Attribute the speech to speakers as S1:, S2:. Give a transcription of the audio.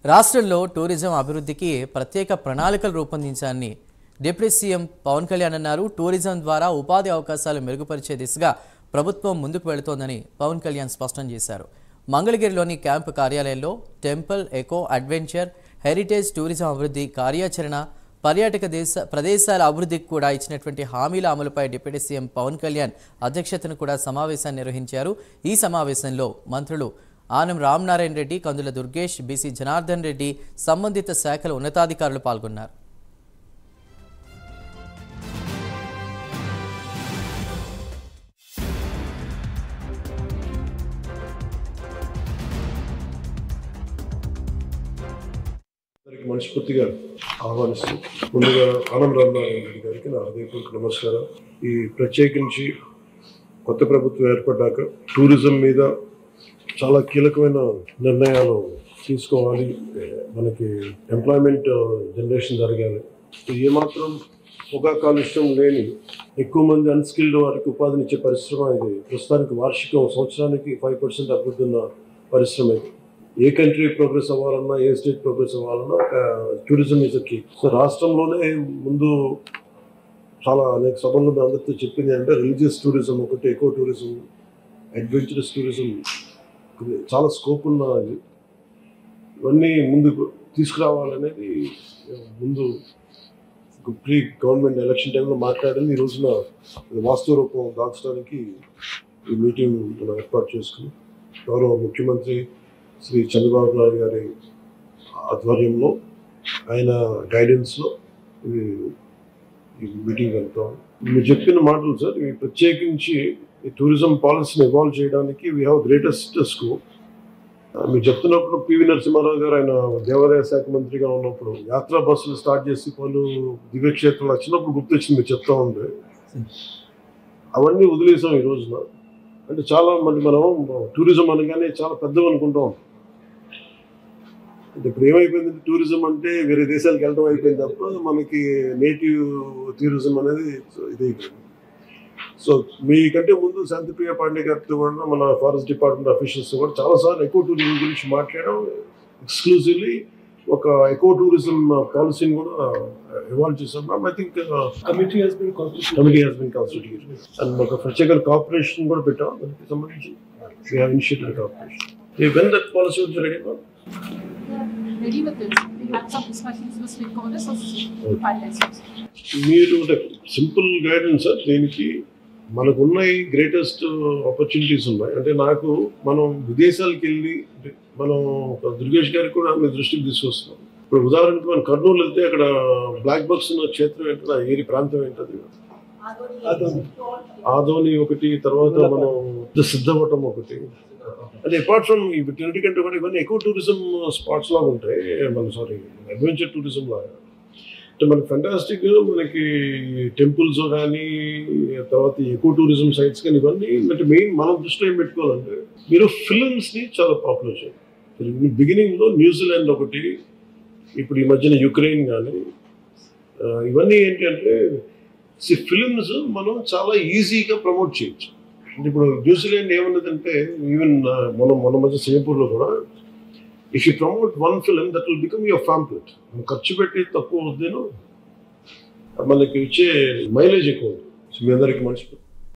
S1: రాష్ట్రంలో టూరిజం అభివృద్ధికి ప్రత్యేక ప్రణాళికలు రూపొందించాలని డిప్యూటీ సీఎం పవన్ కళ్యాణ్ అన్నారు. టూరిజం ద్వారా ఉపాధి అవకాశాలు మెరుగుపరిచే దిశగా ప్రభుత్వం ముందుకు వెళుతోందని పవన్ కళ్యాణ్ స్పష్టం చేశారు. మంగళగిరిలోని క్యాంపు కార్యాలయంలో temple, eco, adventure, heritage tourism అభివృద్ధి కార్యాచరణ, పర్యాటక ప్రదేశాల అభివృద్ధికి కూడా ఇచ్చినటువంటి హామీల అమలుపై డిప్యూటీ సీఎం పవన్ కళ్యాణ్ అధ్యక్షతను కూడా సమావేశాన్ని నిర్వహించారు. ఈ సమావేశంలో మంత్రులు ఆనం రామనారాయణ రెడ్డి, కందుల దుర్గేష్, బీసీ జనార్దన్ రెడ్డి, సంబంధిత శాఖల ఉన్నతాధికారులు పాల్గొన్నారు.
S2: మనస్ఫూర్తిగా ఆహ్వానిస్తూ ముందుగా ఆనం రామనారాయణ రెడ్డి గారికి నా హృదయపూర్వక నమస్కారం. ఈ ప్రత్యేకించి కొత్త ప్రభుత్వం ఏర్పడ్డాక టూరిజం మీద చాలా కీలకమైన నిర్ణయాలు తీసుకోవాలి. మనకి ఎంప్లాయ్మెంట్ జనరేషన్ జరగాలి. ఏమాత్రం పొగా కాలుష్యం లేని ఎక్కువ మంది అన్స్కిల్డ్ వారికి ఉపాధినిచ్చే పరిశ్రమ ఇది. ప్రస్తుతానికి వార్షికం సంవత్సరానికి 5% అభివృద్ధి ఉన్న పరిశ్రమ ఇది. ఏ కంట్రీ ప్రోగ్రెస్ అవ్వాలన్నా, ఏ స్టేట్ ప్రోగ్రెస్ అవ్వాలన్నా టూరిజం ఇస్ కీ. సో రాష్ట్రంలోనే ముందు చాలా అనేక సభల్లో అందరితో చెప్పింది అంటే రిలీజియస్ టూరిజం ఒకటి, ఎకో టూరిజం, అడ్వెంచరస్ టూరిజం చాలా స్కోప్ ఉన్నది. ఇవన్నీ ముందుకు తీసుకురావాలనేది ముందు ప్రీ గవర్నమెంట్ ఎలక్షన్ టైంలో మాట్లాడింది. ఈ రోజున వాస్తవ రూపం దాల్చడానికి ఈ మీటింగ్ మనం ఏర్పాటు చేసుకుని గౌరవ ముఖ్యమంత్రి శ్రీ చంద్రబాబు నాయుడు గారి ఆధ్వర్యంలో, ఆయన గైడెన్స్లో ఈ మీటింగ్ వెళ్తాం. మీరు చెప్పిన మాటలు సార్, ఇవి ప్రత్యేకించి ఈ టూరిజం పాలసీని ఇవాల్వ్ చేయడానికి వీ హ్యావ్ గ్రేటెస్ట్ స్కోప్. మీరు చెప్తున్నప్పుడు పివి నరసింహారావు గారు ఆయన దేవాదాయ శాఖ మంత్రిగా ఉన్నప్పుడు యాత్రా బస్సులు స్టార్ట్ చేసి పలు దివ్యక్షేత్రాలు వచ్చినప్పుడు గుర్తొచ్చింది మీరు చెప్తా ఉంటే. అవన్నీ వదిలేసాం ఈ రోజున. అంటే చాలా మంది మనం టూరిజం అనగానే చాలా పెద్దవి అనుకుంటాం. అంటే ఇప్పుడు ఏమైపోయింది, టూరిజం అంటే వేరే దేశాలకు వెళ్ళడం అయిపోయింది తప్ప మనకి నేటివ్ టూరిజం అనేది ఇదైపోయింది. సో మీకంటే ముందు శాంతిప్రియ పాండే గారితో కూడా మన ఫారెస్ట్ డిపార్ట్మెంట్ అఫీషియల్స్ కూడా చాలాసార్లు ఎకో టూరిజం గురించి మాట్లాడడం, ఎక్స్క్లూజివ్లీ ఒక ఎకో టూరిజం పాలసీని కూడా ఇవాల్వ్ చేస్తున్నాం. I think committee has been constituted and ఒక ప్రత్యేక కార్పొరేషన్ కూడా పెట్టాం. దానికి సంబంధించి we have initiated corporation. When that policy was ready ma'am?
S3: Ready with this. We had some discussions with stakeholders of finance.
S2: మీరు సింపుల్ గైడెన్స్ సార్. దీనికి మనకున్న ఈ గ్రేటెస్ట్ ఆపర్చునిటీస్ ఉన్నాయి. అంటే మనం విదేశాలకు వెళ్ళి మనం దుర్గేష్ గారికి కూడా మీ దృష్టికి తీసుకొస్తున్నాం. ఇప్పుడు ఉదాహరణకి మనం కర్నూలు వెళ్తే అక్కడ బ్లాక్ బక్స్ ఉన్న క్షేత్రం ఏంటో, ఏరి ప్రాంతం ఏంటది, ఆదోని ఒకటి, తర్వాత మనం సిద్ధవటం ఒకటి. అంటే అపార్ట్ ఫ్రమ్ వీటికంటే కూడా ఇవన్నీ ఎకో టూరిజం స్పాట్స్ లాగా ఉంటాయి. అడ్వెంచర్ టూరిజం లాగా. అంటే మనకి ఫెంటాస్టిక్, మనకి టెంపుల్స్ కానీ, తర్వాత ఎకో టూరిజం సైట్స్ కానీ, ఇవన్నీ అంటే మెయిన్ మనం దృష్టిలో ఏం పెట్టుకోవాలంటే మీరు ఫిల్మ్స్ని చాలా పాపులర్ చేయాలి. బిగినింగ్లో న్యూజిలాండ్ ఒకటి, ఇప్పుడు ఈ మధ్యన యుక్రెయిన్ కానీ, ఇవన్నీ ఏంటి అంటే ఫిల్మ్స్ మనం చాలా ఈజీగా ప్రమోట్ చేయొచ్చు. అంటే ఇప్పుడు న్యూజిలాండ్ ఏమన్నదంటే ఈవెన్ మన మధ్య సింగపూర్లో కూడా if you promote one film that will become your ఫ్యాంప్లెట్. మనం ఖర్చు పెట్టి తక్కువ వద్దేను, మనకి ఇచ్చే మైలేజ్ ఎక్కువ. మీ అందరికీ మనసు